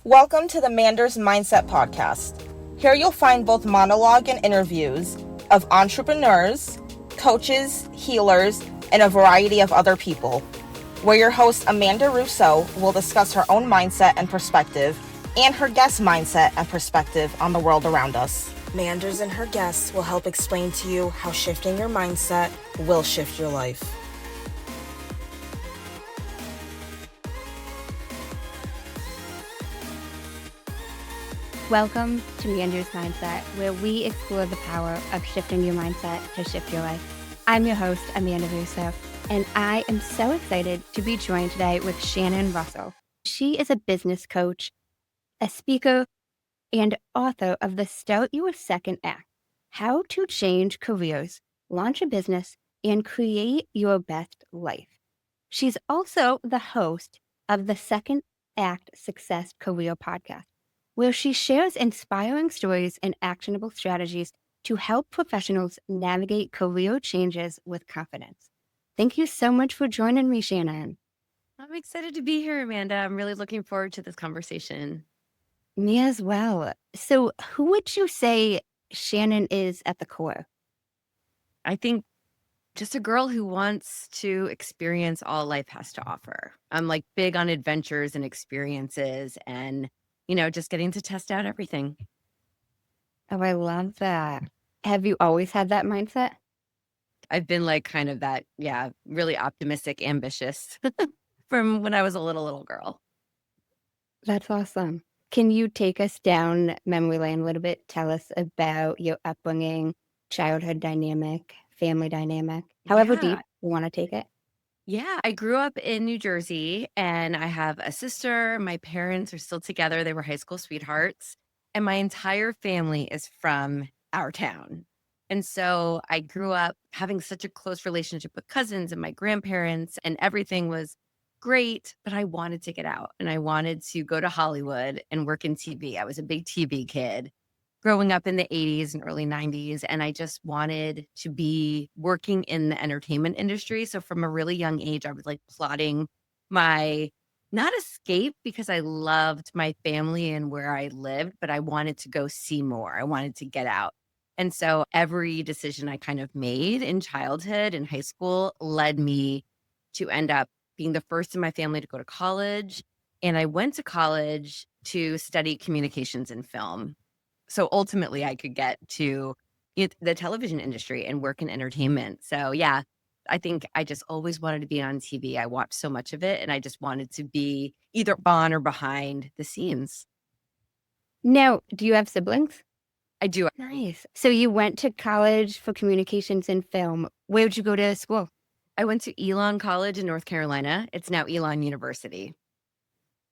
Welcome to the Manders Mindset podcast. Here you'll find both monologue and interviews of entrepreneurs, coaches, healers, and a variety of other people, where your host Amanda Russo will discuss her own mindset and perspective and her guest mindset and perspective on the world around us. Manders and her guests will help explain to you how shifting your mindset will shift your life. Welcome to Manders Mindset, where we explore the power of shifting your mindset to shift your life. I'm your host, Amanda Russo, and I am so excited to be joined today with Shannon Russell. She is a business coach, a speaker, and author of the Start Your Second Act, How to Change Careers, Launch a Business, and Create Your Best Life. She's also the host of the Second Act Success Career podcast, where she shares inspiring stories and actionable strategies to help professionals navigate career changes with confidence. Thank you so much for joining me, Shannon. I'm excited to be here, Amanda. I'm really looking forward to this conversation. Me as well. So, who would you say Shannon is at the core? I think just a girl who wants to experience all life has to offer. I'm like big on adventures and experiences and, just getting to test out everything. Oh, I love that. Have you always had that mindset? I've been like kind of that, really optimistic, ambitious from when I was a little girl. That's awesome. Can you take us down memory lane a little bit? Tell us about your upbringing, childhood dynamic, family dynamic, however Yeah. deep you want to take it. Yeah, I grew up in New Jersey and I have a sister. My parents are still together. They were high school sweethearts. And my entire family is from our town. And so I grew up having such a close relationship with cousins and my grandparents, and everything was great. But I wanted to get out and I wanted to go to Hollywood and work in TV. I was a big TV kid growing up in the 80s and early 90s. And I just wanted to be working in the entertainment industry. So from a really young age, I was like plotting my not escape because I loved my family and where I lived, but I wanted to go see more. I wanted to get out. And so every decision I kind of made in childhood and high school led me to end up being the first in my family to go to college. And I went to college to study communications and film. So ultimately, I could get to the television industry and work in entertainment. So yeah, I think I just always wanted to be on TV. I watched so much of it and I just wanted to be either on or behind the scenes. Now, do you have siblings? I do. Nice. So you went to college for communications and film. Where did you go to school? I went to Elon College in North Carolina. It's now Elon University.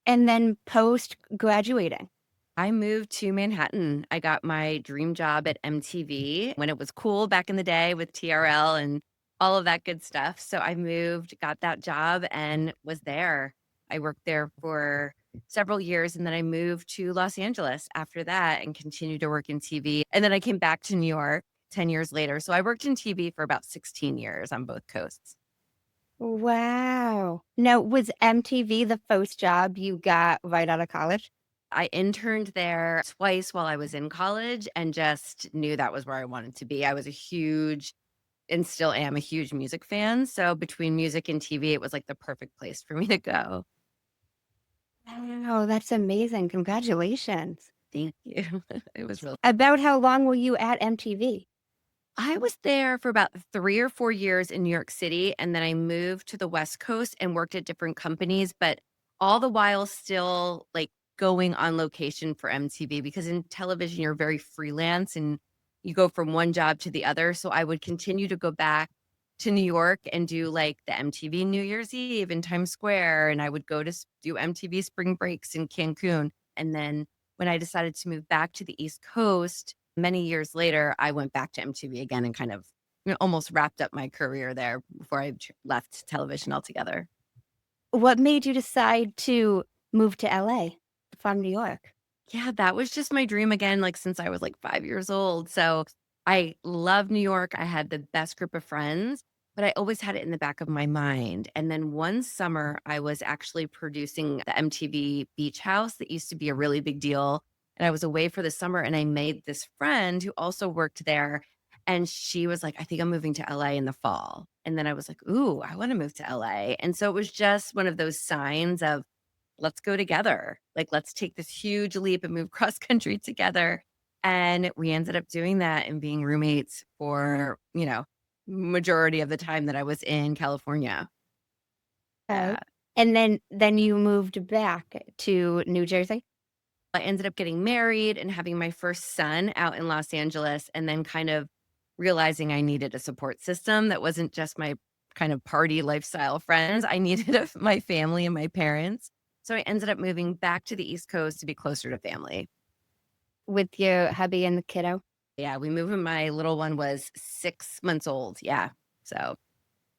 And then post graduating. I moved to Manhattan. I got my dream job at MTV when it was cool back in the day with TRL and all of that good stuff. So I moved, got that job, and was there. I worked there for several years, and then I moved to Los Angeles after that and continued to work in TV. And then I came back to New York 10 years later. So I worked in TV for about 16 years on both coasts. Wow. Now, was MTV the first job you got right out of college? I interned there twice while I was in college and just knew that was where I wanted to be. I was a huge and still am a huge music fan. So between music and TV, it was like the perfect place for me to go. Wow, that's amazing. Congratulations. Thank you. It was really. About how long were you at MTV? I was there for about 3 or 4 years in New York City, and then I moved to the West Coast and worked at different companies, but all the while still like going on location for MTV because in television you're very freelance and you go from one job to the other. So I would continue to go back to New York and do like the MTV New Year's Eve in Times Square, and I would go to do MTV spring breaks in Cancun. And then when I decided to move back to the East Coast, many years later, I went back to MTV again and kind of almost wrapped up my career there before I left television altogether. What made you decide to move to LA from New York? Yeah, that was just my dream again, like since I was like 5 years old. So I love New York. I had the best group of friends, but I always had it in the back of my mind. And then one summer, I was actually producing the MTV Beach House that used to be a really big deal. And I was away for the summer, and I made this friend who also worked there. And she was like, I think I'm moving to LA in the fall. And then I was like, ooh, I want to move to LA. And so it was just one of those signs of, let's go together. Like, let's take this huge leap and move cross country together. And we ended up doing that and being roommates for, majority of the time that I was in California. Oh, Yeah. and then you moved back to New Jersey? I ended up getting married and having my first son out in Los Angeles, and then kind of realizing I needed a support system that wasn't just my kind of party lifestyle friends. I needed my family and my parents. So I ended up moving back to the East Coast to be closer to family. With your hubby and the kiddo? Yeah, we moved when my little one was 6 months old. Yeah. So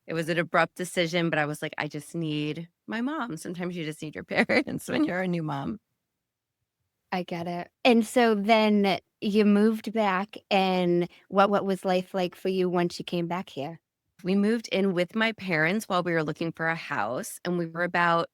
it was an abrupt decision, but I was like, I just need my mom. Sometimes you just need your parents when you're a new mom. I get it. And so then you moved back, and what was life like for you once you came back here? We moved in with my parents while we were looking for a house, and we were about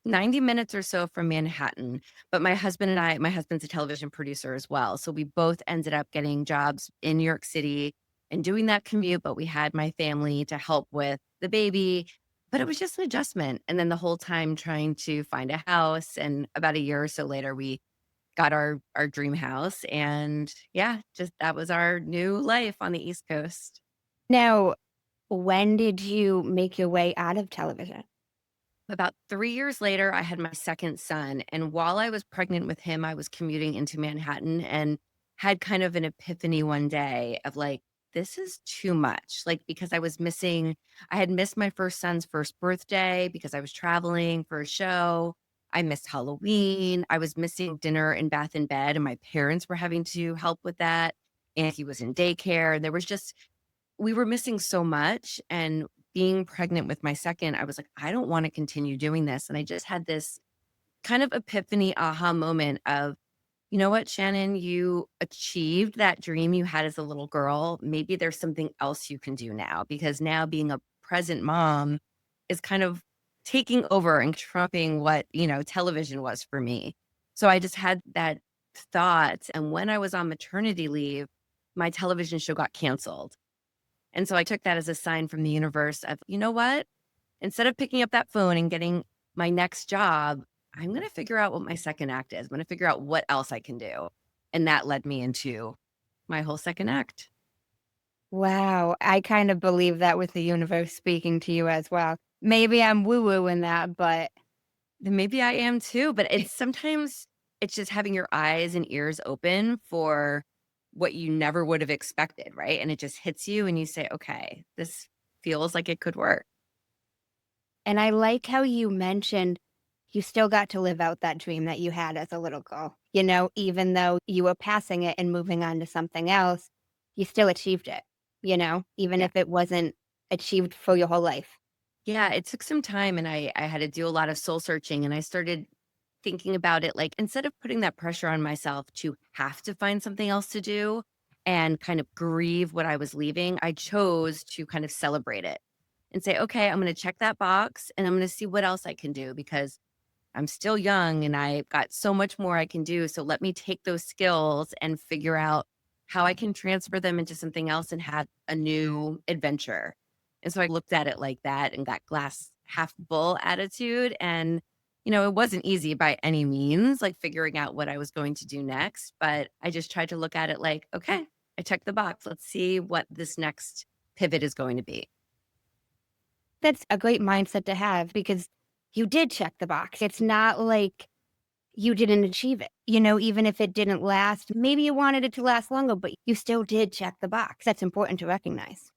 90 minutes or so from Manhattan. But my husband's a television producer as well. So we both ended up getting jobs in New York City and doing that commute. But we had my family to help with the baby. But it was just an adjustment. And then the whole time trying to find a house. And about a year or so later, we got our dream house. And yeah, just that was our new life on the East Coast. Now, when did you make your way out of television? About 3 years later, I had my second son, and while I was pregnant with him, I was commuting into Manhattan and had kind of an epiphany one day of like, "This is too much." Like, because I had missed my first son's first birthday because I was traveling for a show. I missed Halloween. I was missing dinner in Bath and Bed, and my parents were having to help with that, and he was in daycare. There was just we were missing so much, and being pregnant with my second, I was like, "I don't wanna continue doing this," and I just had this kind of epiphany aha moment of, "You know what, Shannon? You achieved that dream you had as a little girl. Maybe there's something else you can do now," because now being a present mom is kind of taking over and trumping what, television was for me. So I just had that thought, and when I was on maternity leave, my television show got canceled. And so I took that as a sign from the universe of, you know what? Instead of picking up that phone and getting my next job, I'm going to figure out what my second act is. I'm going to figure out what else I can do. And that led me into my whole second act. Wow, I kind of believe that with the universe speaking to you as well. Maybe I'm woo-woo in that, but Then maybe I am too, but it's just having your eyes and ears open for what you never would have expected, right? And it just hits you and you say, okay, this feels like it could work. and I like how you mentioned you still got to live out that dream that you had as a little girl. Even though you were passing it and moving on to something else, you still achieved it, even Yeah. if it wasn't achieved for your whole life. Yeah, it took some time, and I had to do a lot of soul searching, and I started thinking about it like, instead of putting that pressure on myself to have to find something else to do and kind of grieve what I was leaving, I chose to kind of celebrate it and say, okay, I'm going to check that box and I'm going to see what else I can do because I'm still young and I've got so much more I can do. So let me take those skills and figure out how I can transfer them into something else and have a new adventure. And so I looked at it like that and got glass half full attitude. And, it wasn't easy by any means, like figuring out what I was going to do next. But I just tried to look at it like, okay, I checked the box. Let's see what this next pivot is going to be. That's a great mindset to have because you did check the box. It's not like you didn't achieve it. Even if it didn't last, maybe you wanted it to last longer, but you still did check the box. That's important to recognize.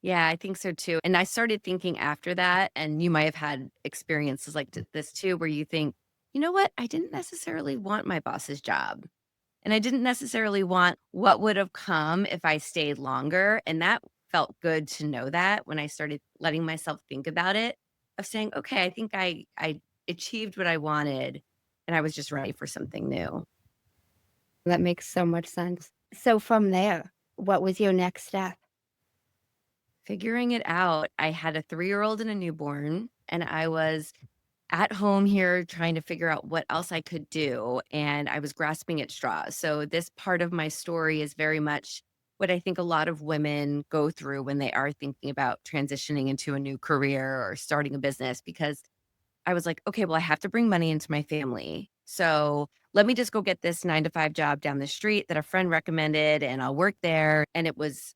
Yeah, I think so too. And I started thinking after that, and you might have had experiences like this too, where you think, you know what? I didn't necessarily want my boss's job. And I didn't necessarily want what would have come if I stayed longer. And that felt good to know that when I started letting myself think about it, of saying, okay, I think I achieved what I wanted and I was just ready for something new. That makes so much sense. So from there, what was your next step? figuring it out. I had a 3-year-old and a newborn, and I was at home here trying to figure out what else I could do. And I was grasping at straws. So, this part of my story is very much what I think a lot of women go through when they are thinking about transitioning into a new career or starting a business, because I was like, okay, well, I have to bring money into my family. So let me just go get this 9 to 5 job down the street that a friend recommended and I'll work there. And it was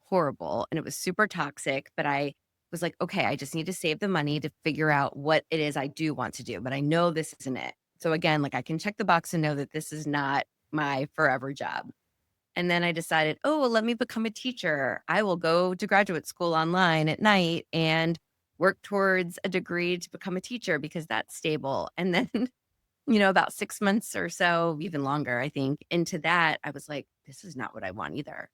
horrible and it was super toxic. But I was like, okay, I just need to save the money to figure out what it is I do want to do. But I know this isn't it. So again, like I can check the box and know that this is not my forever job. And then I decided, oh, well, let me become a teacher. I will go to graduate school online at night and work towards a degree to become a teacher because that's stable. And then, about 6 months or so, even longer, I think, into that, I was like, this is not what I want either.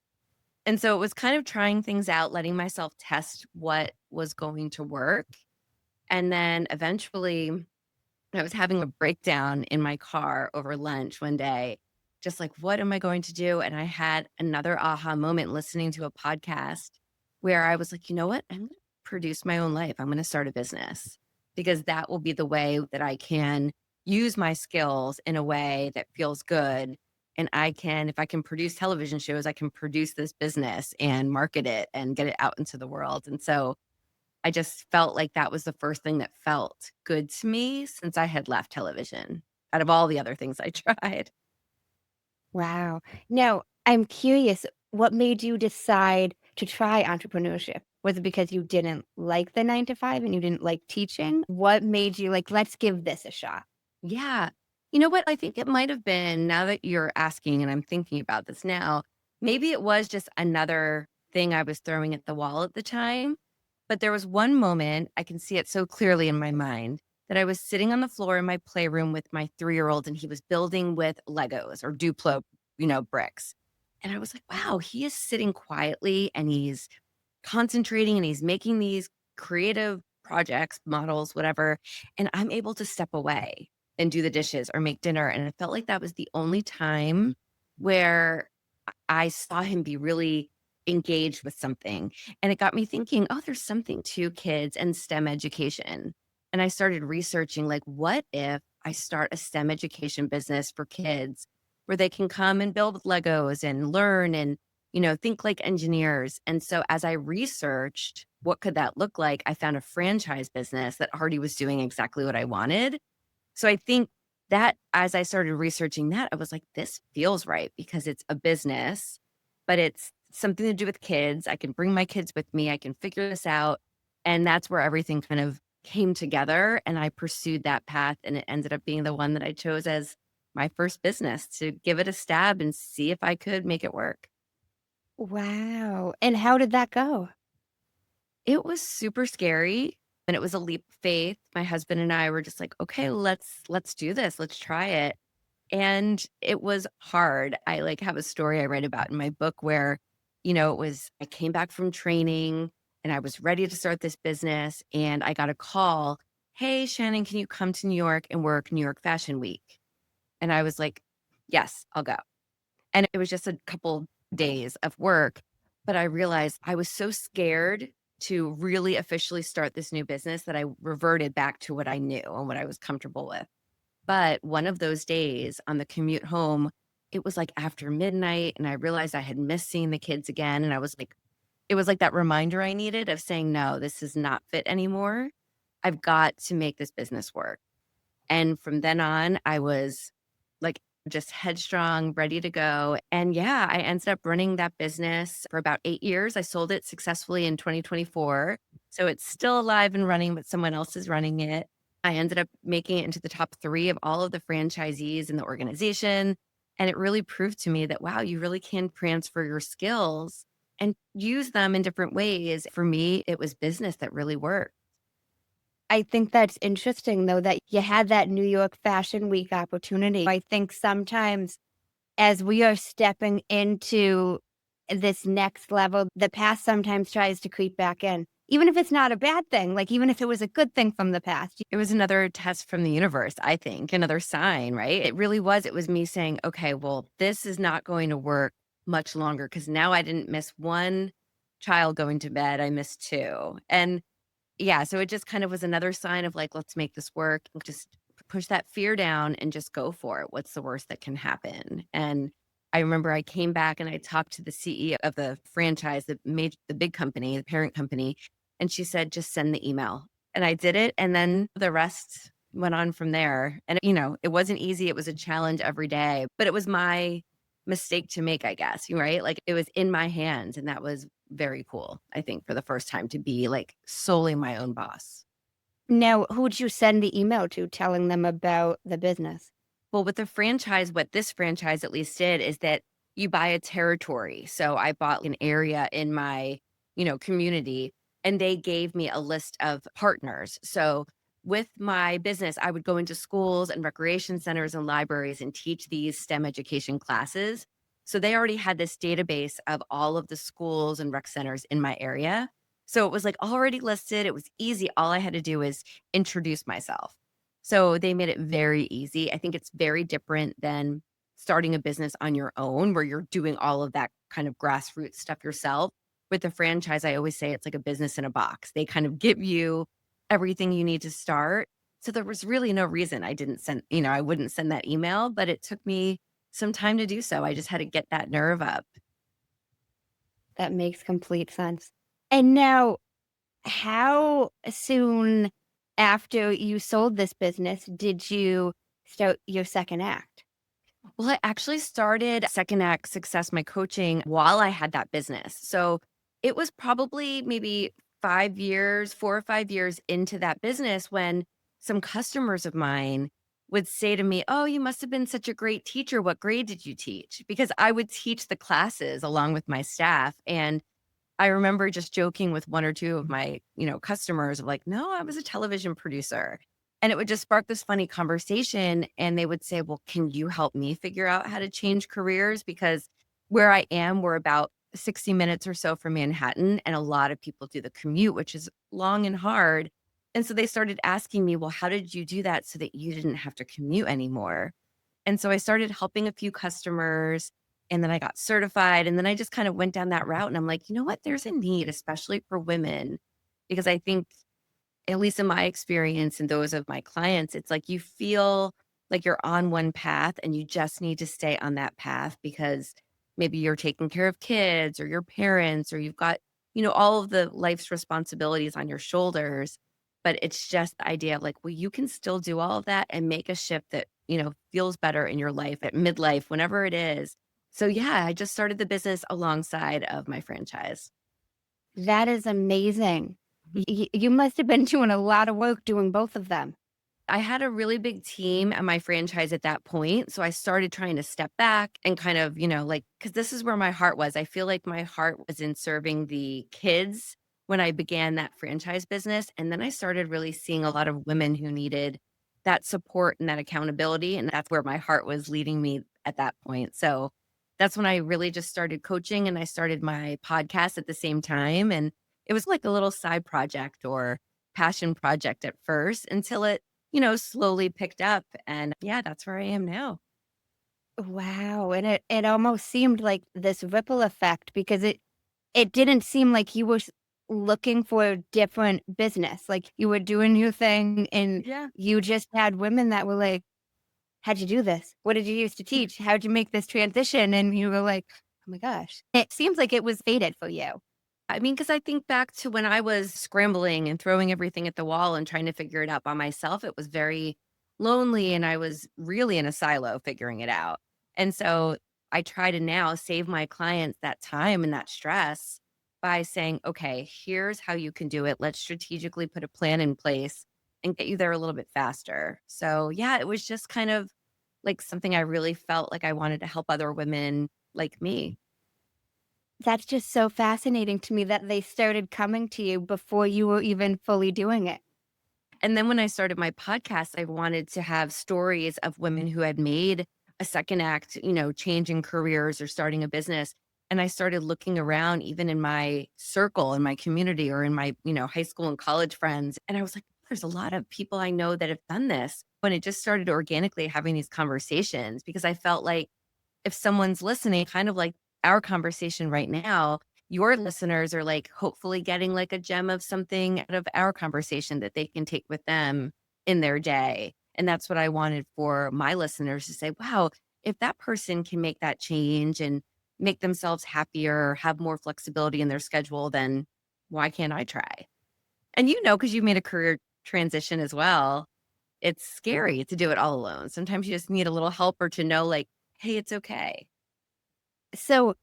And so it was kind of trying things out, letting myself test what was going to work. And then eventually, I was having a breakdown in my car over lunch one day, just like, what am I going to do? And I had another aha moment listening to a podcast where I was like, you know what? I'm going to produce my own life. I'm going to start a business because that will be the way that I can use my skills in a way that feels good. And if I can produce television shows, I can produce this business and market it and get it out into the world. And so I just felt like that was the first thing that felt good to me since I had left television out of all the other things I tried. Wow. Now, I'm curious, what made you decide to try entrepreneurship? Was it because you didn't like the 9 to 5 and you didn't like teaching? What made you like, let's give this a shot? Yeah. You know what? I think it might have been, now that you're asking and I'm thinking about this now, maybe it was just another thing I was throwing at the wall at the time. But there was one moment, I can see it so clearly in my mind, that I was sitting on the floor in my playroom with my 3-year-old and he was building with Legos or Duplo, bricks. And I was like, wow, he is sitting quietly and he's concentrating and he's making these creative projects, models, whatever. And I'm able to step away and do the dishes or make dinner. And it felt like that was the only time where I saw him be really engaged with something. And it got me thinking, oh, there's something to kids and STEM education. And I started researching, like, what if I start a STEM education business for kids where they can come and build with Legos and learn and, think like engineers. And so as I researched what could that look like, I found a franchise business that already was doing exactly what I wanted. So I think that as I started researching that, I was like, this feels right because it's a business, but it's something to do with kids. I can bring my kids with me. I can figure this out. And that's where everything kind of came together. And I pursued that path. And it ended up being the one that I chose as my first business to give it a stab and see if I could make it work. Wow. And how did that go? It was super scary and it was a leap of faith. My husband and I were just like, okay, let's do this. Let's try it. And it was hard. I have a story I write about in my book where, I came back from training and I was ready to start this business and I got a call. Hey, Shannon, can you come to New York and work New York Fashion Week? And I was like, yes, I'll go. And it was just a couple days of work. But I realized I was so scared to really officially start this new business that I reverted back to what I knew and what I was comfortable with. But one of those days on the commute home, it was like after midnight and I realized I had missed seeing the kids again. And I was like, it was like that reminder I needed of saying, no, this is not fit anymore. I've got to make this business work. And from then on, I was like just headstrong, ready to go. And yeah, I ended up running that business for about 8 years. I sold it successfully in 2024. So it's still alive and running, but someone else is running it. I ended up making it into the top 3 of all of the franchisees in the organization. And it really proved to me that, wow, you really can transfer your skills and use them in different ways. For me, it was business that really worked. I think that's interesting, though, that you had that New York Fashion Week opportunity. I think sometimes as we are stepping into this next level, the past sometimes tries to creep back in, even if it's not a bad thing, like even if it was a good thing from the past. It was another test from the universe, I think, another sign, right? It really was. It was me saying, okay, well, this is not going to work much longer because now I didn't miss one child going to bed, I missed two. And yeah, so it just kind of was another sign of like, let's make this work. Just push that fear down and just go for it. What's the worst that can happen? And I remember I came back and I talked to the CEO of the franchise that made the big company, the parent company, and she said, just send the email. And I did it. And then the rest went on from there. And, it wasn't easy. It was a challenge every day, but it was my mistake to make, I guess, right? Like it was in my hands. And that was very cool, I think, for the first time to be like solely my own boss. Now, who'd you send the email to telling them about the business? Well, with the franchise, what this franchise at least did is that you buy a territory. So I bought an area in my, community, and they gave me a list of partners. So with my business, I would go into schools and recreation centers and libraries and teach these STEM education classes. So they already had this database of all of the schools and rec centers in my area. So it was like already listed. It was easy. All I had to do was introduce myself. So they made it very easy. I think it's very different than starting a business on your own where you're doing all of that kind of grassroots stuff yourself. With the franchise, I always say it's like a business in a box. They kind of give you everything you need to start. So there was really no reason I wouldn't send that email, but it took me some time to do so. I just had to get that nerve up. That makes complete sense. And now, how soon after you sold this business did you start your second act? Well, I actually started Second Act Success, my coaching, while I had that business. So it was probably maybe 5 years, 4 or 5 years into that business when some customers of mine would say to me, "Oh, you must have been such a great teacher. What grade did you teach?" Because I would teach the classes along with my staff. And I remember just joking with one or two of my, customers of like, no, I was a television producer. And it would just spark this funny conversation. And they would say, well, can you help me figure out how to change careers? Because where I am, we're about 60 minutes or so from Manhattan. And a lot of people do the commute, which is long and hard. And so they started asking me, well, how did you do that so that you didn't have to commute anymore? And so I started helping a few customers, and then I got certified, and then I just kind of went down that route, and I'm like, "You know what? There's a need, especially for women." Because I think, at least in my experience and those of my clients, it's like you feel like you're on one path and you just need to stay on that path because maybe you're taking care of kids or your parents or you've got, all of the life's responsibilities on your shoulders. But it's just the idea of like, well, you can still do all of that and make a shift that, feels better in your life at midlife, whenever it is. So yeah, I just started the business alongside of my franchise. That is amazing. You must have been doing a lot of work doing both of them. I had a really big team at my franchise at that point. So I started trying to step back and kind of, like, because this is where my heart was. I feel like my heart was in serving the kids when I began that franchise business. And then I started really seeing a lot of women who needed that support and that accountability. And that's where my heart was leading me at that point. So that's when I really just started coaching and I started my podcast at the same time. And it was like a little side project or passion project at first until it slowly picked up. And yeah, that's where I am now. Wow. And it almost seemed like this ripple effect because it didn't seem like you were looking for a different business. Like you were doing your thing and Yeah. you just had women that were like, how'd you do this? What did you used to teach? How'd you make this transition? And you were like, oh my gosh. It seems like it was fated for you. I mean, because I think back to when I was scrambling and throwing everything at the wall and trying to figure it out by myself, it was very lonely and I was really in a silo figuring it out. And so I try to now save my clients that time and that stress by saying, okay, here's how you can do it. Let's strategically put a plan in place and get you there a little bit faster. So, yeah, it was just kind of like something I really felt like I wanted to help other women like me. That's just so fascinating to me that they started coming to you before you were even fully doing it. And then when I started my podcast, I wanted to have stories of women who had made a second act, changing careers or starting a business. And I started looking around, even in my circle, in my community, or in my, high school and college friends. And I was like, there's a lot of people I know that have done this. When it just started organically having these conversations, because I felt like if someone's listening, kind of like our conversation right now, your listeners are like hopefully getting like a gem of something out of our conversation that they can take with them in their day. And that's what I wanted for my listeners to say, wow, if that person can make that change and make themselves happier, have more flexibility in their schedule, then why can't I try? And because you made a career transition as well, it's scary to do it all alone. Sometimes you just need a little help or to know like, hey, it's okay. So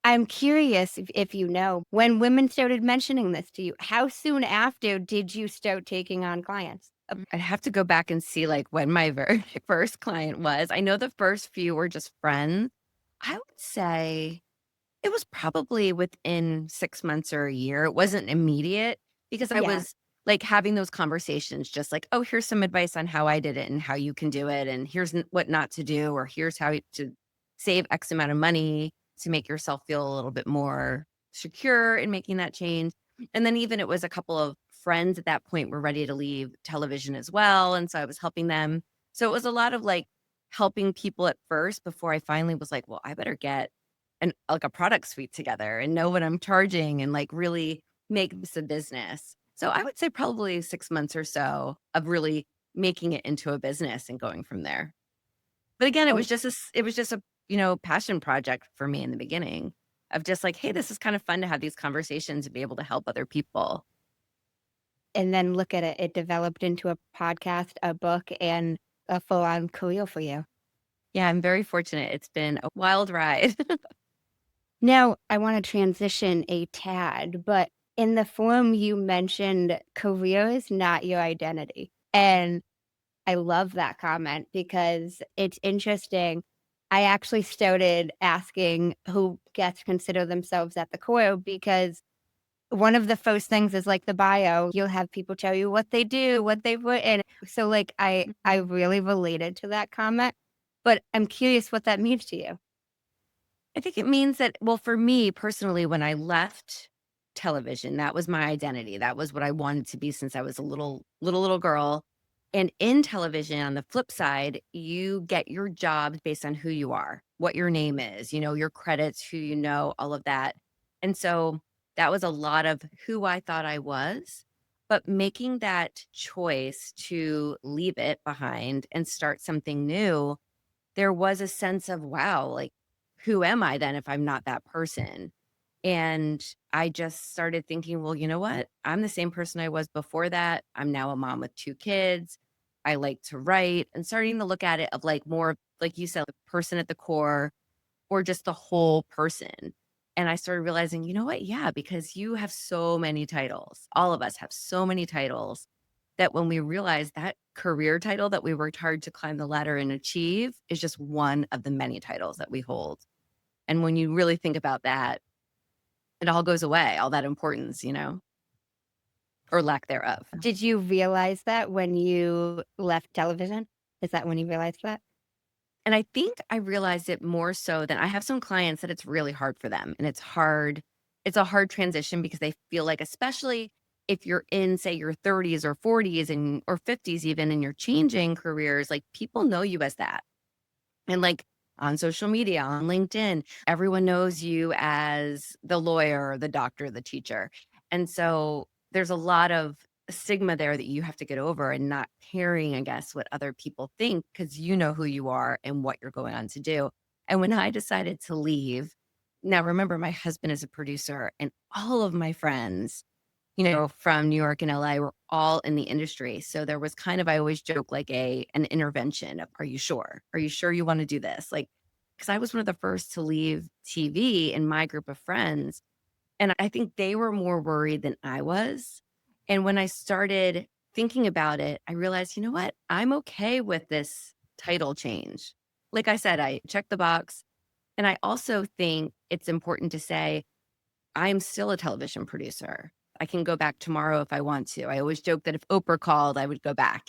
I'm curious if you know, when women started mentioning this to you, how soon after did you start taking on clients? I'd have to go back and see like when my very first client was. I know the first few were just friends. I would say it was probably within 6 months or a year. It wasn't immediate because I Yeah. was like having those conversations, just like, oh, here's some advice on how I did it and how you can do it. And here's what not to do, or here's how to save X amount of money to make yourself feel a little bit more secure in making that change. And then even it was a couple of friends at that point were ready to leave television as well. And so I was helping them. So it was a lot of like helping people at first before I finally was like, well, I better get like a product suite together and know what I'm charging and like really make this a business. So I would say probably 6 months or so of really making it into a business and going from there. But again, it Oh, was just a passion project for me in the beginning of just like, hey, this is kind of fun to have these conversations and be able to help other people. and then look at it. It developed into a podcast, a book, and a full-on career for you. Yeah, I'm very fortunate. It's been a wild ride. Now, I want to transition a tad, but in the forum you mentioned career is not your identity. And I love that comment because it's interesting. I actually started asking who gets to consider themselves at the core because one of the first things is like the bio. You'll have people tell you what they do, what they've written. So like I really related to that comment, but I'm curious what that means to you. I think it means that, well, for me personally, when I left television, that was my identity. That was what I wanted to be since I was a little girl. And in television, on the flip side, you get your jobs based on who you are, what your name is, your credits, who you know, all of that. And so that was a lot of who I thought I was. But making that choice to leave it behind and start something new, there was a sense of, wow, like, who am I then if I'm not that person? And I just started thinking, well, you know what? I'm the same person I was before that. I'm now a mom with 2 kids. I like to write and starting to look at it of like more, like you said, the person at the core or just the whole person. And I started realizing, you know what? Yeah, because you have so many titles. All of us have so many titles that when we realize that career title that we worked hard to climb the ladder and achieve is just one of the many titles that we hold. And when you really think about that, it all goes away, all that importance, or lack thereof. Did you realize that when you left television? Is that when you realized that? And I think I realized it more so than I have some clients that it's really hard for them and it's hard. It's a hard transition because they feel like, especially if you're in, say, your 30s or 40s and or 50s even, and you're changing careers, like people know you as that. And like on social media, on LinkedIn, everyone knows you as the lawyer, the doctor, the teacher. And so there's a lot of stigma there that you have to get over and not caring, I guess, what other people think because you know who you are and what you're going on to do. And when I decided to leave, now remember, my husband is a producer and all of my friends from New York and LA were all in the industry. So there was kind of, I always joke like an intervention of, are you sure? Are you sure you want to do this? Like, because I was one of the first to leave TV in my group of friends. And I think they were more worried than I was. And when I started thinking about it, I realized, you know what? I'm okay with this title change. Like I said, I checked the box. And I also think it's important to say, I'm still a television producer. I can go back tomorrow if I want to. I always joke that if Oprah called, I would go back.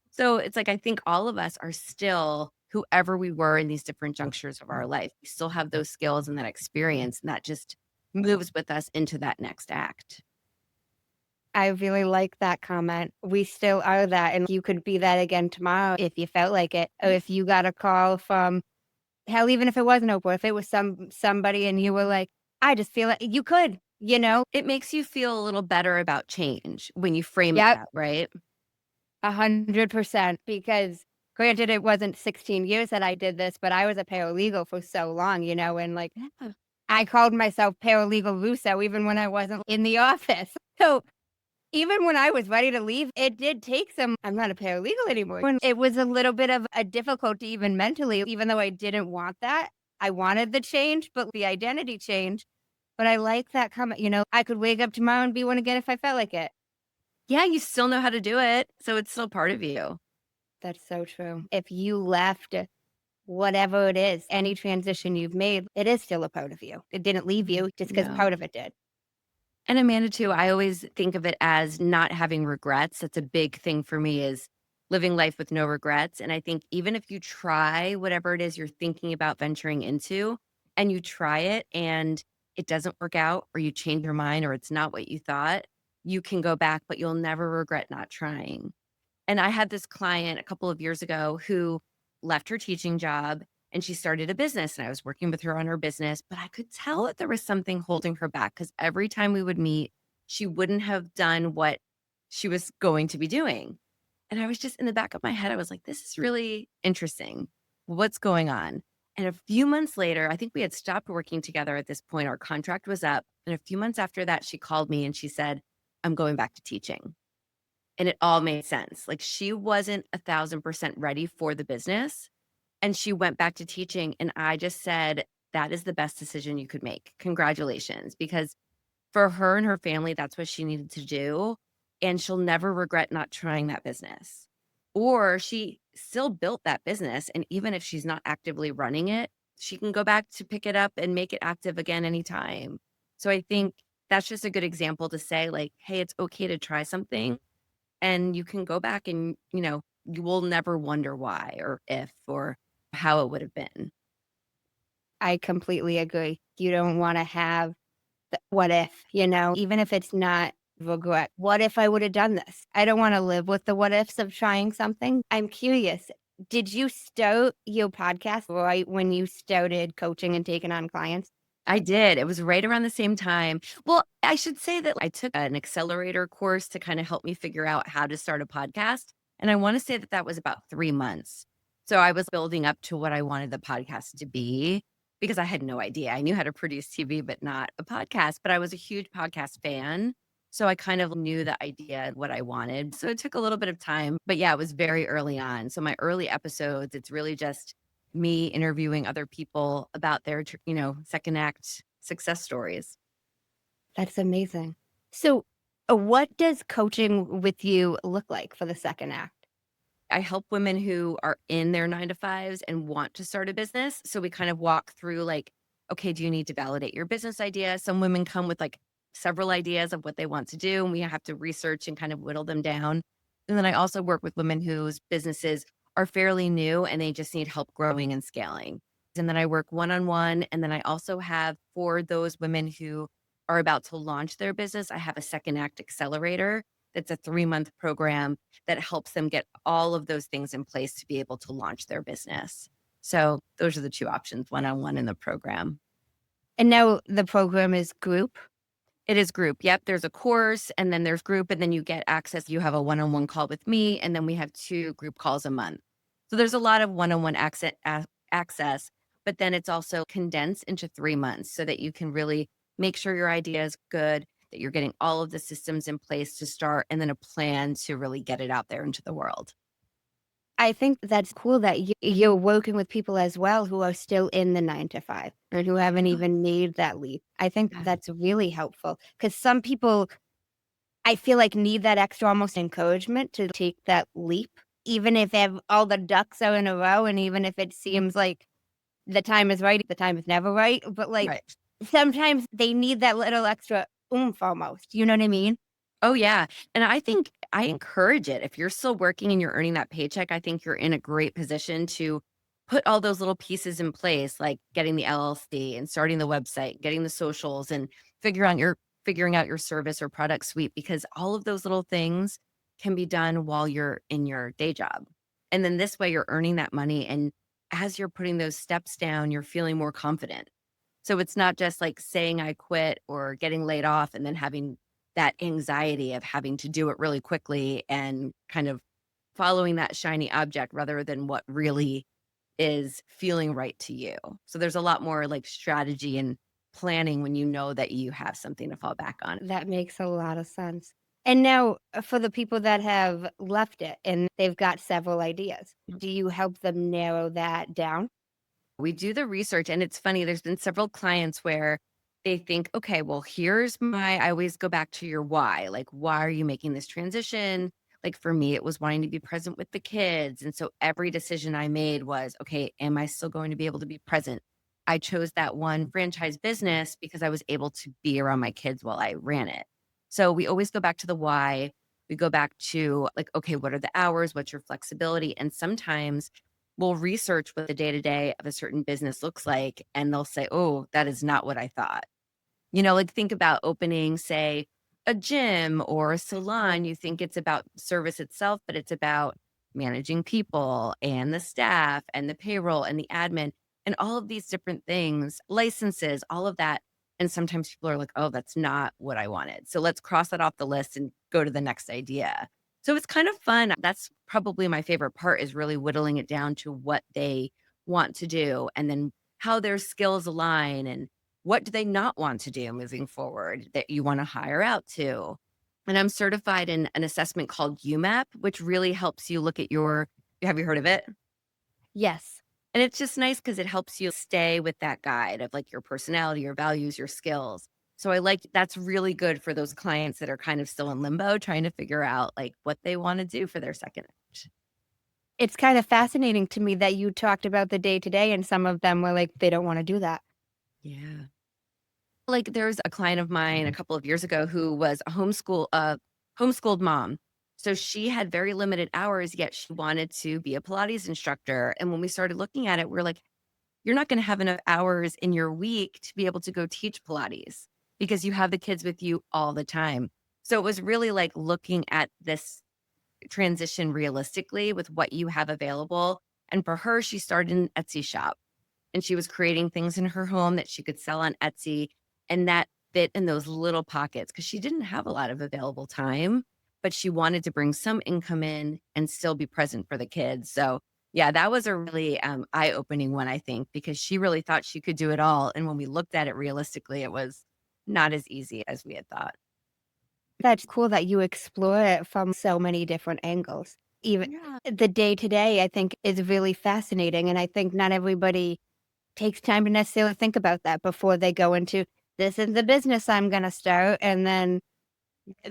So it's like, I think all of us are still whoever we were in these different junctures of our life. We still have those skills and that experience, and that just moves with us into that next act. I really like that comment. We still are that, and you could be that again tomorrow if you felt like it, or if you got a call from hell, even if it wasn't Oprah, if it was somebody and you were like, I just feel like you could, It makes you feel a little better about change when you frame it Yep, that, right? 100%. Because granted, it wasn't 16 years that I did this, but I was a paralegal for so long, and like Yeah. I called myself paralegal Russo even when I wasn't in the office. So even when I was ready to leave, it did take I'm not a paralegal anymore. When it was a little bit of a difficulty, even mentally, even though I didn't want that. I wanted the change, but the identity change. But I like that comment, I could wake up tomorrow and be one again if I felt like it. Yeah, you still know how to do it, so it's still part of you. That's so true. If you left whatever it is, any transition you've made, it is still a part of you. It didn't leave you just because No. part of it did. And Amanda too, I always think of it as not having regrets. That's a big thing for me is living life with no regrets. And I think even if you try whatever it is you're thinking about venturing into and you try it and it doesn't work out or you change your mind or it's not what you thought, you can go back, but you'll never regret not trying. And I had this client a couple of years ago who left her teaching job and she started a business. And I was working with her on her business, but I could tell that there was something holding her back because every time we would meet, she wouldn't have done what she was going to be doing. And I was just in the back of my head, I was like, this is really interesting. What's going on? And a few months later, I think we had stopped working together at this point. Our contract was up. And a few months after that, she called me and she said, I'm going back to teaching. And it all made sense. Like she wasn't 1,000% ready for the business and she went back to teaching. And I just said, that is the best decision you could make. Congratulations. Because for her and her family, that's what she needed to do. And she'll never regret not trying that business. Or she still built that business. And even if she's not actively running it, she can go back to pick it up and make it active again anytime. So I think that's just a good example to say, like, hey, it's okay to try something and you can go back and, you will never wonder why or if or how it would have been. I completely agree. You don't want to have the what if, even if it's not regret. What if I would have done this? I don't want to live with the what ifs of trying something. I'm curious. Did you start your podcast right when you started coaching and taking on clients? I did. It was right around the same time. Well, I should say that I took an accelerator course to kind of help me figure out how to start a podcast. And I want to say that that was about 3 months. So I was building up to what I wanted the podcast to be because I had no idea. I knew how to produce TV, but not a podcast. But I was a huge podcast fan. So I kind of knew the idea and what I wanted. So it took a little bit of time. But yeah, it was very early on. So my early episodes, it's really just me interviewing other people about their, second act success stories. That's amazing. So, what does coaching with you look like for the second act? I help women who are in their 9 to 5s and want to start a business. So we kind of walk through like, okay, do you need to validate your business idea? Some women come with like several ideas of what they want to do, and we have to research and kind of whittle them down. And then I also work with women whose businesses are fairly new and they just need help growing and scaling. And then I work one on one. And then I also have for those women who are about to launch their business, I have a second act accelerator that's a 3-month program that helps them get all of those things in place to be able to launch their business. So those are the two options, one on one in the program. And now the program is group. It is group. Yep. There's a course and then there's group, and then you get access. You have a one on one call with me, and then we have 2 group calls a month. So there's a lot of one on one access, but then it's also condensed into 3 months so that you can really make sure your idea is good, that you're getting all of the systems in place to start, and then a plan to really get it out there into the world. I think that's cool that you're working with people as well who are still in the 9 to 5 and who haven't even made that leap. I think Yeah. that's really helpful because some people, I feel like, need that extra almost encouragement to take that leap, even if all the ducks are in a row and even if it seems like the time is right, the time is never right. But like Right. sometimes they need that little extra oomph almost. You know what I mean? Oh, yeah. And I think I encourage it. If you're still working and you're earning that paycheck, I think you're in a great position to put all those little pieces in place, like getting the LLC and starting the website, getting the socials and figuring out your service or product suite, because all of those little things can be done while you're in your day job. And then this way you're earning that money. And as you're putting those steps down, you're feeling more confident. So it's not just like saying I quit or getting laid off and then having that anxiety of having to do it really quickly and kind of following that shiny object rather than what really is feeling right to you. So there's a lot more like strategy and planning when you know that you have something to fall back on. That makes a lot of sense. And now, for the people that have left it and they've got several ideas, do you help them narrow that down? We do the research, and it's funny, there's been several clients where they think, okay, well, I always go back to your why. Like, why are you making this transition? Like, for me, it was wanting to be present with the kids. And so every decision I made was, okay, am I still going to be able to be present? I chose that one franchise business because I was able to be around my kids while I ran it. So we always go back to the why. We go back to, like, okay, what are the hours? What's your flexibility? And sometimes will research what the day to day of a certain business looks like. And they'll say, oh, that is not what I thought. Like think about opening, say, a gym or a salon. You think it's about service itself, but it's about managing people and the staff and the payroll and the admin and all of these different things, licenses, all of that. And sometimes people are like, oh, that's not what I wanted. So let's cross that off the list and go to the next idea. So it's kind of fun. That's probably my favorite part is really whittling it down to what they want to do and then how their skills align and what do they not want to do moving forward that you want to hire out to. And I'm certified in an assessment called UMAP, which really helps you look at have you heard of it? Yes. And it's just nice because it helps you stay with that guide of like your personality, your values, your skills. So that's really good for those clients that are kind of still in limbo, trying to figure out like what they want to do for their second act. It's kind of fascinating to me that you talked about the day to day, and some of them were like, they don't want to do that. Yeah. Like there's a client of mine a couple of years ago who was a homeschooled mom. So she had very limited hours, yet she wanted to be a Pilates instructor. And when we started looking at it, we're like, you're not going to have enough hours in your week to be able to go teach Pilates because you have the kids with you all the time. So it was really like looking at this transition realistically with what you have available. And for her, she started an Etsy shop and she was creating things in her home that she could sell on Etsy. And that fit in those little pockets because she didn't have a lot of available time, but she wanted to bring some income in and still be present for the kids. So yeah, that was a really eye-opening one, I think, because she really thought she could do it all. And when we looked at it realistically, it was not as easy as we had thought. That's cool that you explore it from so many different angles. Even Yeah. the day to day, I think, is really fascinating. And I think not everybody takes time to necessarily think about that before they go into this is the business I'm going to start. And then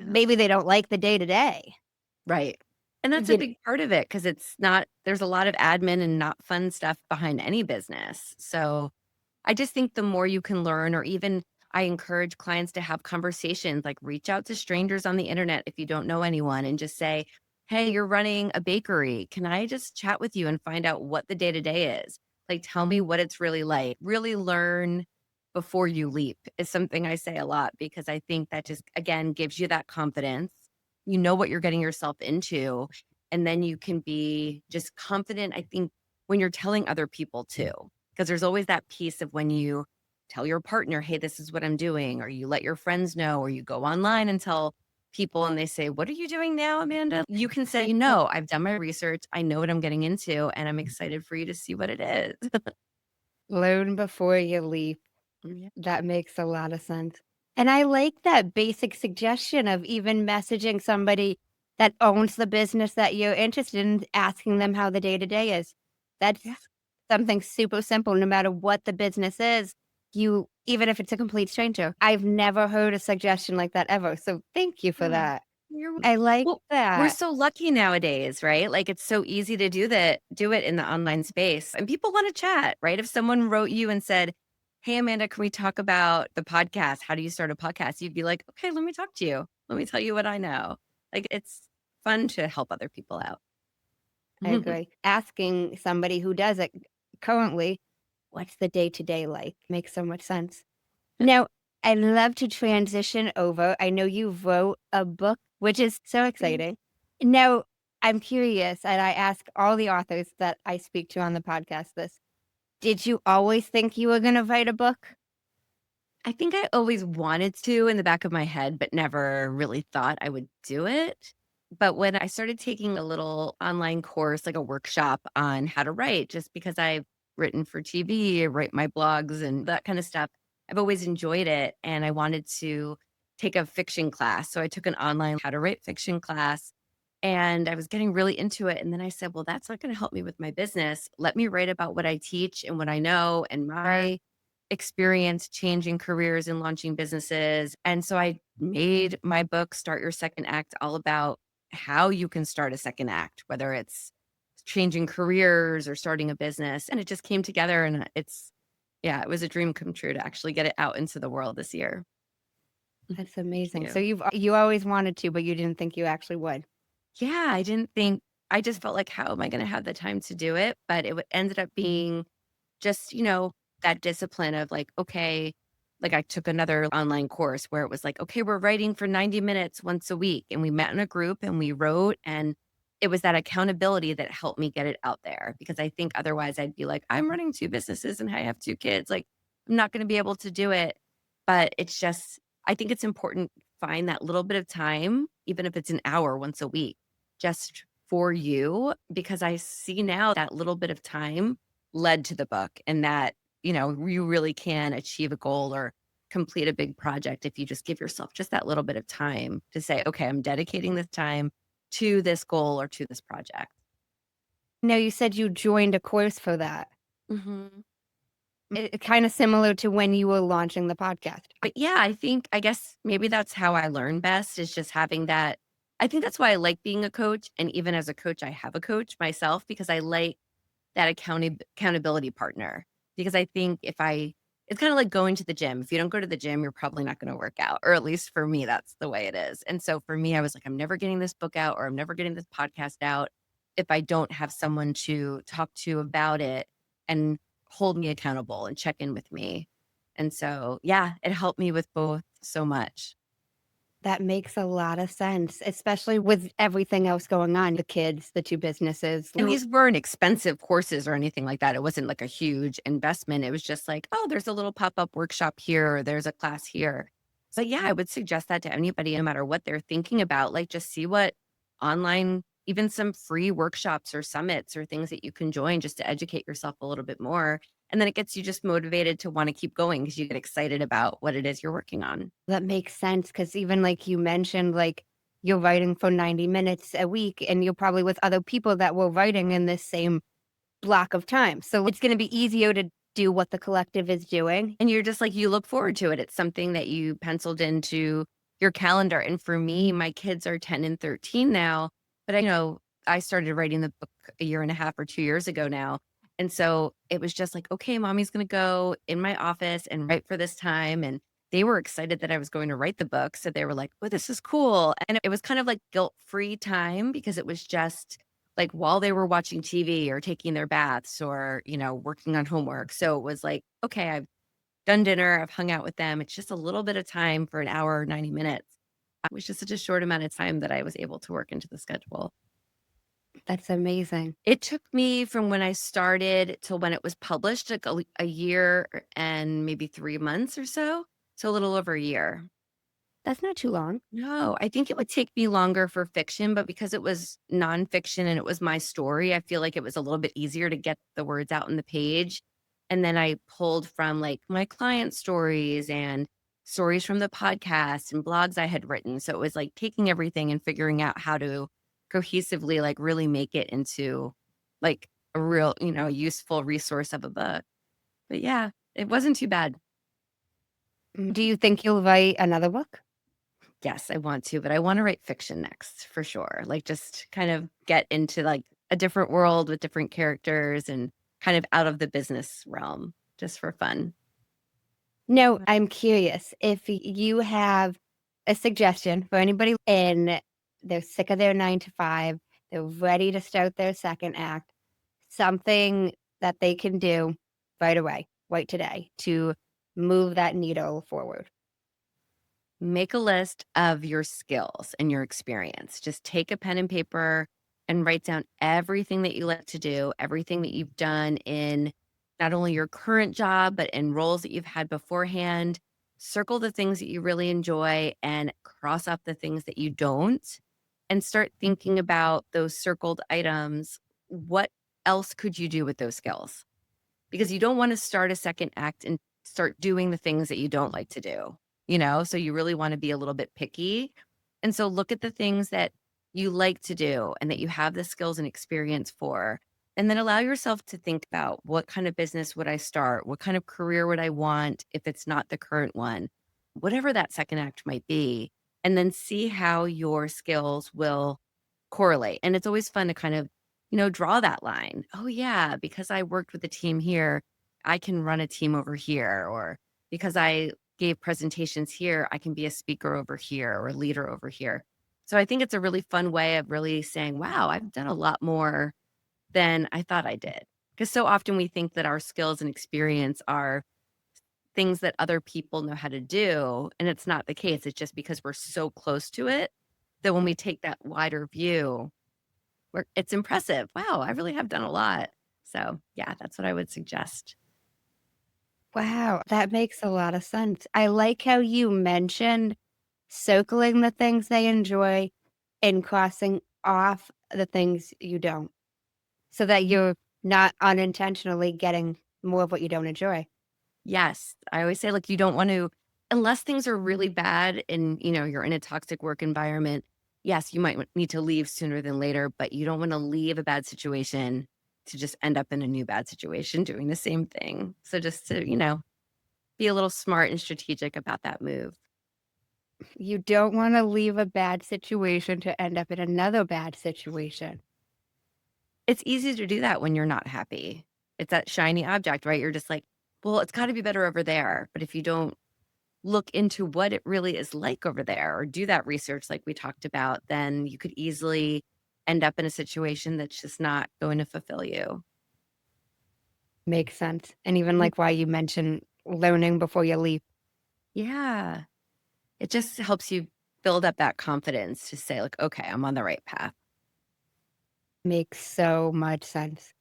maybe they don't like the day to day. Right. And that's a big part of it because there's a lot of admin and not fun stuff behind any business. So I just think the more you can learn, or even I encourage clients to have conversations, like reach out to strangers on the internet if you don't know anyone and just say, hey, you're running a bakery. Can I just chat with you and find out what the day to day is? Like, tell me what it's really like. Really learn before you leap is something I say a lot because I think that just, again, gives you that confidence. You know what you're getting yourself into. And then you can be just confident, I think, when you're telling other people too. Because there's always that piece of when you tell your partner, hey, this is what I'm doing, or you let your friends know, or you go online and tell people and they say, what are you doing now, Amanda? You can say, no, I've done my research. I know what I'm getting into, and I'm excited for you to see what it is. Learn before you leap. Yeah. That makes a lot of sense. And I like that basic suggestion of even messaging somebody that owns the business that you're interested in, asking them how the day to day is. That's Yeah. something super simple, no matter what the business is. Even if it's a complete stranger, I've never heard a suggestion like that ever. So thank you for Yeah. that. I like Well, we're that. so lucky nowadays, right? Like it's so easy to do it in the online space. And people want to chat, right? If someone wrote you and said, hey, Amanda, can we talk about the podcast? How do you start a podcast? You'd be like, okay, let me talk to you. Let me tell you what I know. Like it's fun to help other people out. I agree. Asking somebody who does it currently, what's the day to day like? Makes so much sense. Now, I'd love to transition over. I know you wrote a book, which is so exciting. Now, I'm curious, and I ask all the authors that I speak to on the podcast this. Did you always think you were going to write a book? I think I always wanted to in the back of my head, but never really thought I would do it. But when I started taking a little online course, like a workshop on how to write, just because I've written for TV, I write my blogs and that kind of stuff, I've always enjoyed it. And I wanted to take a fiction class. So I took an online how to write fiction class and I was getting really into it. And then I said, well, that's not going to help me with my business. Let me write about what I teach and what I know and my experience changing careers and launching businesses. And so I made my book, Start Your Second Act, all about how you can start a second act, whether it's changing careers or starting a business. And it just came together and yeah, it was a dream come true to actually get it out into the world this year. That's amazing. Yeah. So you always wanted to, but you didn't think you actually would. Yeah, I didn't think, I just felt like, how am I going to have the time to do it? But it ended up being just, that discipline of like, okay, like I took another online course where it was like, okay, we're writing for 90 minutes once a week. And we met in a group and we wrote. And it was that accountability that helped me get it out there because I think otherwise I'd be like, I'm running two businesses and I have two kids. Like, I'm not going to be able to do it. But it's just, I think it's important to find that little bit of time, even if it's an hour once a week, just for you, because I see now that little bit of time led to the book and that, you really can achieve a goal or complete a big project if you just give yourself just that little bit of time to say, okay, I'm dedicating this time to this goal or to this project. Now, you said you joined a course for that. Mm-hmm. Kind of similar to when you were launching the podcast. But yeah, I guess maybe that's how I learn best is just having that. I think that's why I like being a coach. And even as a coach, I have a coach myself because I like that accountability partner. Because I think it's kind of like going to the gym. If you don't go to the gym, you're probably not going to work out. Or at least for me, that's the way it is. And so for me, I was like, I'm never getting this book out or I'm never getting this podcast out if I don't have someone to talk to about it and hold me accountable and check in with me. And so, yeah, it helped me with both so much. That makes a lot of sense, especially with everything else going on, the kids, the two businesses. And these weren't expensive courses or anything like that. It wasn't like a huge investment. It was just like, oh, there's a little pop-up workshop here, or there's a class here. So yeah, I would suggest that to anybody, no matter what they're thinking about, like just see what online, even some free workshops or summits or things that you can join just to educate yourself a little bit more. And then it gets you just motivated to want to keep going because you get excited about what it is you're working on. That makes sense because even like you mentioned, like you're writing for 90 minutes a week and you're probably with other people that were writing in this same block of time. So it's going to be easier to do what the collective is doing. And you're just like, you look forward to it. It's something that you penciled into your calendar. And for me, my kids are 10 and 13 now, but I started writing the book a year and a half or 2 years ago now. And so it was just like, okay, mommy's going to go in my office and write for this time. And they were excited that I was going to write the book. So they were like, oh, this is cool. And it was kind of like guilt-free time because it was just like while they were watching TV or taking their baths or, working on homework. So it was like, okay, I've done dinner, I've hung out with them. It's just a little bit of time for an hour or 90 minutes. It was just such a short amount of time that I was able to work into the schedule. That's amazing. It took me from when I started till when it was published, like a year and maybe 3 months or so. So a little over a year. That's not too long. No, I think it would take me longer for fiction, but because it was nonfiction and it was my story, I feel like it was a little bit easier to get the words out on the page. And then I pulled from like my client stories and stories from the podcast and blogs I had written. So it was like taking everything and figuring out how to cohesively like really make it into like a real, useful resource of a book. But yeah, it wasn't too bad. Do you think you'll write another book? Yes, I want to, but I want to write fiction next for sure. Like just kind of get into like a different world with different characters and kind of out of the business realm just for fun. No, I'm curious if you have a suggestion for anybody and they're sick of their 9 to 5, they're ready to start their second act, something that they can do right away, right today to move that needle forward. Make a list of your skills and your experience. Just take a pen and paper and write down everything that you like to do, everything that you've done in not only your current job, but in roles that you've had beforehand. circle the things that you really enjoy and cross off the things that you don't, and start thinking about those circled items. What else could you do with those skills? Because you don't want to start a second act and start doing the things that you don't like to do, So you really want to be a little bit picky. And so look at the things that you like to do and that you have the skills and experience for. And then allow yourself to think about, what kind of business would I start? What kind of career would I want if it's not the current one? Whatever that second act might be. And then see how your skills will correlate. And it's always fun to kind of draw that line. Oh, yeah, because I worked with a team here, I can run a team over here. Or because I gave presentations here, I can be a speaker over here or a leader over here. So I think it's a really fun way of really saying, wow, I've done a lot more than I thought I did. Because so often we think that our skills and experience are things that other people know how to do. And it's not the case. It's just because we're so close to it that when we take that wider view, it's impressive. Wow, I really have done a lot. So yeah, that's what I would suggest. Wow, that makes a lot of sense. I like how you mentioned circling the things they enjoy and crossing off the things you don't, so that you're not unintentionally getting more of what you don't enjoy. Yes. I always say, like, you don't want to, unless things are really bad and, you're in a toxic work environment. Yes, you might need to leave sooner than later, but you don't want to leave a bad situation to just end up in a new bad situation doing the same thing. So just to, be a little smart and strategic about that move. You don't want to leave a bad situation to end up in another bad situation. It's easy to do that when you're not happy. It's that shiny object, right? You're just like, well, it's got to be better over there. But if you don't look into what it really is like over there or do that research like we talked about, then you could easily end up in a situation that's just not going to fulfill you. Makes sense. And even Mm. like why you mentioned learning before you leave. Yeah. It just helps you build up that confidence to say, like, okay, I'm on the right path. Makes so much sense.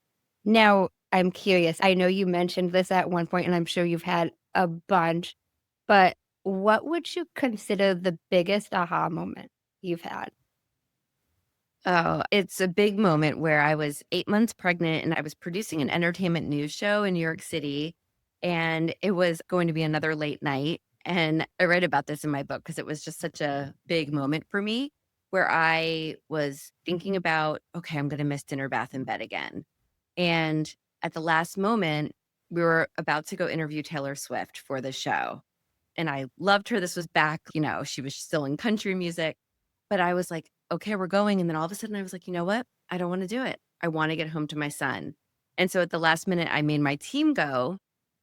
Now, I'm curious. I know you mentioned this at one point, and I'm sure you've had a bunch, but what would you consider the biggest aha moment you've had? Oh, it's a big moment where I was 8 months pregnant and I was producing an entertainment news show in New York City, and it was going to be another late night. And I write about this in my book because it was just such a big moment for me where I was thinking about, okay, I'm going to miss dinner, bath, and bed again. And at the last moment, we were about to go interview Taylor Swift for the show. And I loved her. This was back, she was still in country music. But I was like, okay, we're going. And then all of a sudden I was like, you know what? I don't want to do it. I want to get home to my son. And so at the last minute, I made my team go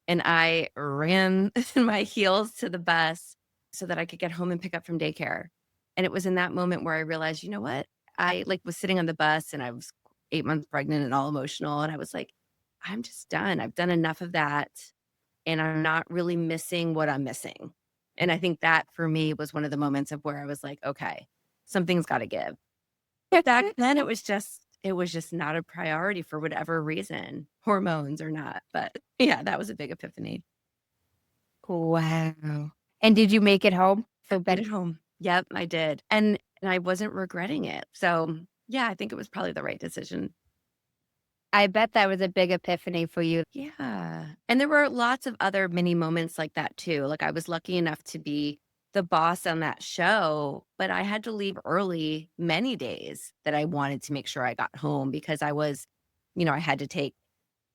and I ran my heels to the bus so that I could get home and pick up from daycare. And it was in that moment where I realized, you know what? I like was sitting on the bus and I was 8 months pregnant and all emotional. And I was like, I'm just done. I've done enough of that. And I'm not really missing what I'm missing. And I think that for me was one of the moments of where I was like, okay, something's got to give. Back then it was just not a priority for whatever reason, hormones or not. But yeah, that was a big epiphany. Wow. And did you make it home for Made bed? it home. Yep, I did. And I wasn't regretting it. So yeah, I think it was probably the right decision. I bet that was a big epiphany for you. Yeah. And there were lots of other mini moments like that too. Like I was lucky enough to be the boss on that show, but I had to leave early many days that I wanted to make sure I got home because I had to take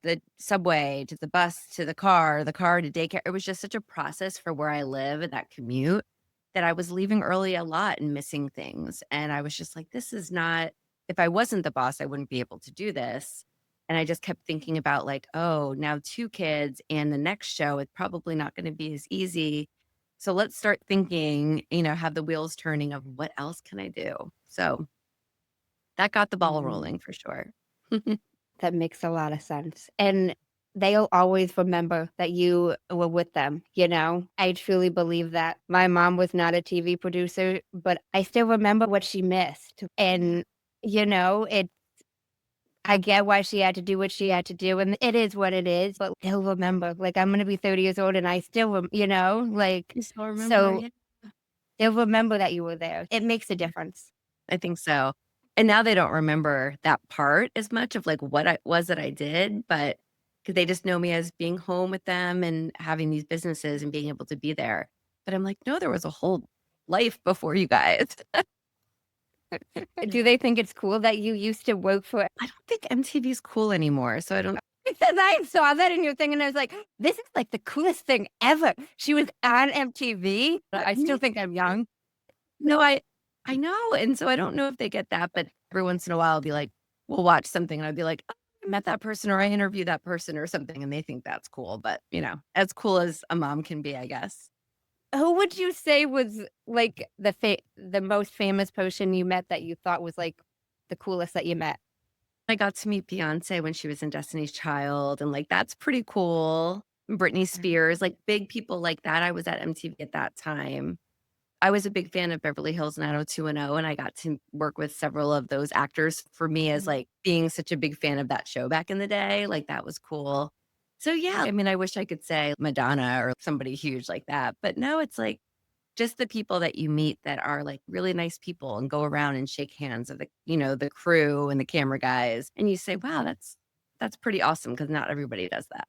the subway to the bus to the car to daycare. It was just such a process for where I live and that commute that I was leaving early a lot and missing things. And I was just like, this is not, if I wasn't the boss, I wouldn't be able to do this. And I just kept thinking about like, oh, now 2 kids and the next show is probably not going to be as easy. So let's start thinking, have the wheels turning of what else can I do? So that got the ball Mm, rolling for sure. that makes a lot of sense. And they'll always remember that you were with them, you know? I truly believe that. My mom was not a TV producer, but I still remember what she missed. And, it I get why she had to do what she had to do, and it is what it is, but they'll remember. Like, I'm gonna be 30 years old, and I still like, I still remember, so yeah. they'll remember that you were there. It makes a difference. I think so. And now they don't remember that part as much of like what I was that I did, but because they just know me as being home with them and having these businesses and being able to be there. But I'm like, no, there was a whole life before you guys. Do they think it's cool that you used to work for I don't think MTV's cool anymore. So I don't. because I saw that in your thing, and I was like, "This is, like, the coolest thing ever." She was on MTV. I still think I'm young. No, I know. And so I don't know if they get that, but every once in a while I'll be like, we'll watch something and I'll be like, oh, I met that person or I interviewed that person or something. And they think that's cool. But, as cool as a mom can be, I guess. Who would you say was, like, the most famous person you met that you thought was, like, the coolest that you met? I got to meet Beyonce when she was in Destiny's Child. And like, that's pretty cool. Britney Spears, like big people like that. I was at MTV at that time. I was a big fan of Beverly Hills 90210, and I got to work with several of those actors. For me, as like being such a big fan of that show back in the day, like that was cool. So yeah, I mean, I wish I could say Madonna or somebody huge like that, but no, it's like just the people that you meet that are like really nice people and go around and shake hands of the crew and the camera guys, and you say, wow, that's pretty awesome because not everybody does that.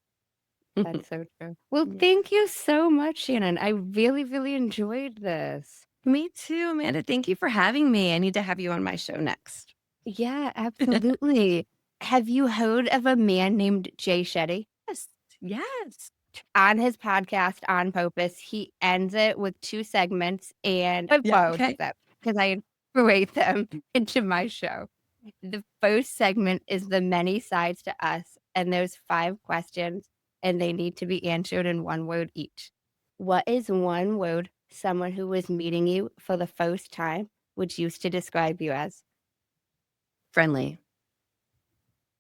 That's so true. Well, Yeah. thank you so much, Shannon. I really, really enjoyed this. Me too, Amanda. Thank you for having me. I need to have you on my show next. Yeah, absolutely. Have you heard of a man named Jay Shetty? Yes. Yes. On his podcast, On Purpose, he ends it with 2 segments, and Yeah. both Okay. of them, because I incorporate them into my show. The first segment is the many sides to us, and there's 5 questions, and they need to be answered in 1 word each. What is 1 word someone who was meeting you for the first time would use to describe you as? Friendly.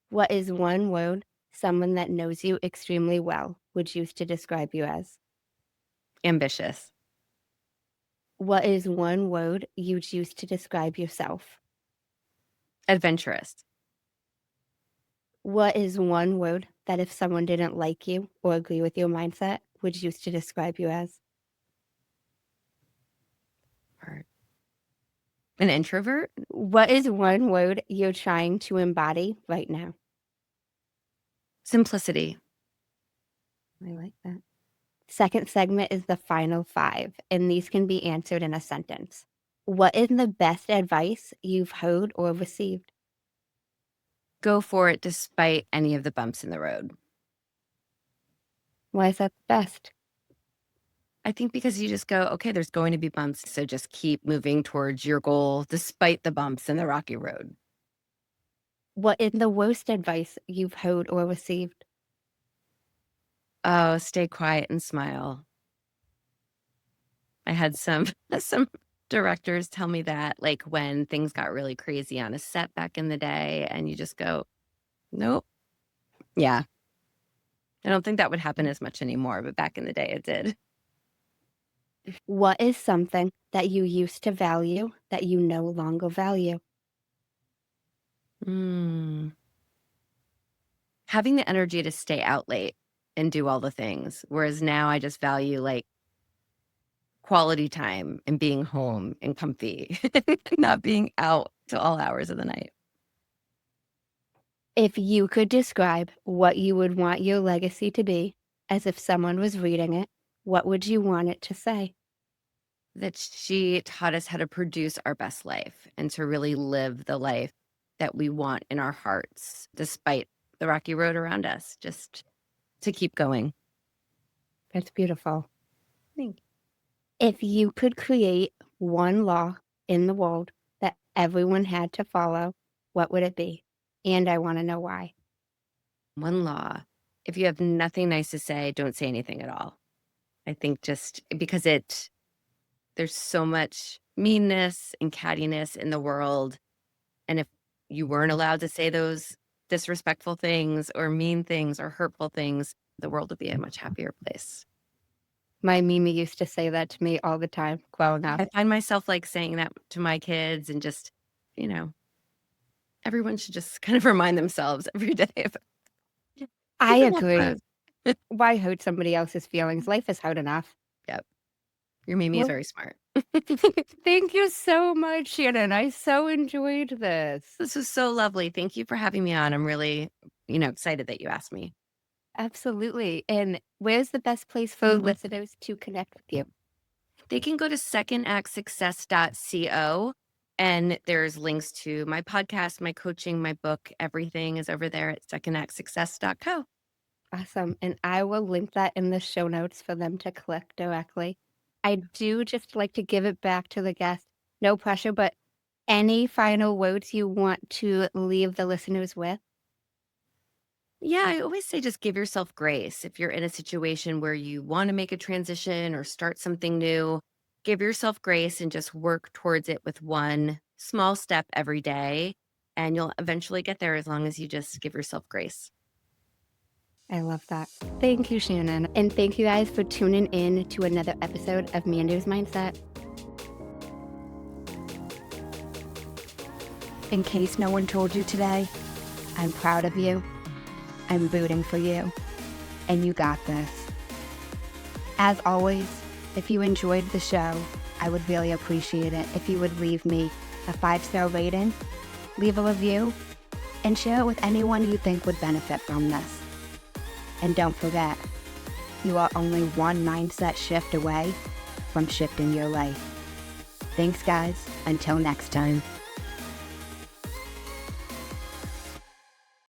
What is 1 word someone that knows you extremely well would use to describe you as? Ambitious. What is 1 word you'd use to describe yourself? Adventurous. What is 1 word that if someone didn't like you or agree with your mindset would use to describe you as? Or an introvert. What is 1 word you're trying to embody right now? Simplicity. I like that. Second segment is the final 5, and these can be answered in a sentence. What is the best advice you've heard or received? Go for it despite any of the bumps in the road. Why is that the best? I think because you just go, okay, there's going to be bumps. So just keep moving towards your goal despite the bumps in the rocky road. What is the worst advice you've heard or received? Oh, stay quiet and smile. I had some some directors tell me that, like when things got really crazy on a set back in the day, and you just go, nope. Yeah. I don't think that would happen as much anymore, but back in the day it did. What is something that you used to value that you no longer value? Mm. Having the energy to stay out late and do all the things. Whereas now I just value like quality time and being home and comfy, not being out till all hours of the night. If you could describe what you would want your legacy to be, as if someone was reading it, what would you want it to say? That she taught us how to produce our best life and to really live the life that we want in our hearts, despite the rocky road around us, just to keep going. That's beautiful. Thank you. If you could create 1 law in the world that everyone had to follow, what would it be? And I want to know why. One law: if you have nothing nice to say, don't say anything at all. I think just because there's so much meanness and cattiness in the world. And if you weren't allowed to say those disrespectful things or mean things or hurtful things, the world would be a much happier place. My Mimi used to say that to me all the time growing up. I find myself like saying that to my kids and just, everyone should just kind of remind themselves every day of I keeping that agree. close. Why hurt somebody else's feelings? Life is hard enough. Yep. Your Mimi is Well, very smart. thank you so much, Shannon. I so enjoyed this. This was so lovely. Thank you for having me on. I'm really, excited that you asked me. Absolutely. And where's the best place for listeners to connect with you? They can go to secondactsuccess.co, and there's links to my podcast, my coaching, my book. Everything is over there at secondactsuccess.co. Awesome. And I will link that in the show notes for them to click directly. I do just like to give it back to the guest. No pressure, but any final words you want to leave the listeners with? Yeah, I always say just give yourself grace. If you're in a situation where you want to make a transition or start something new, give yourself grace and just work towards it with one small step every day. And you'll eventually get there as long as you just give yourself grace. I love that. Thank you, Shannon. And thank you guys for tuning in to another episode of Manders Mindset. In case no one told you today, I'm proud of you. I'm rooting for you. And you got this. As always, if you enjoyed the show, I would really appreciate it if you would leave me a 5-star rating, leave a review, and share it with anyone you think would benefit from this. And don't forget, you are only one mindset shift away from shifting your life. Thanks, guys. Until next time.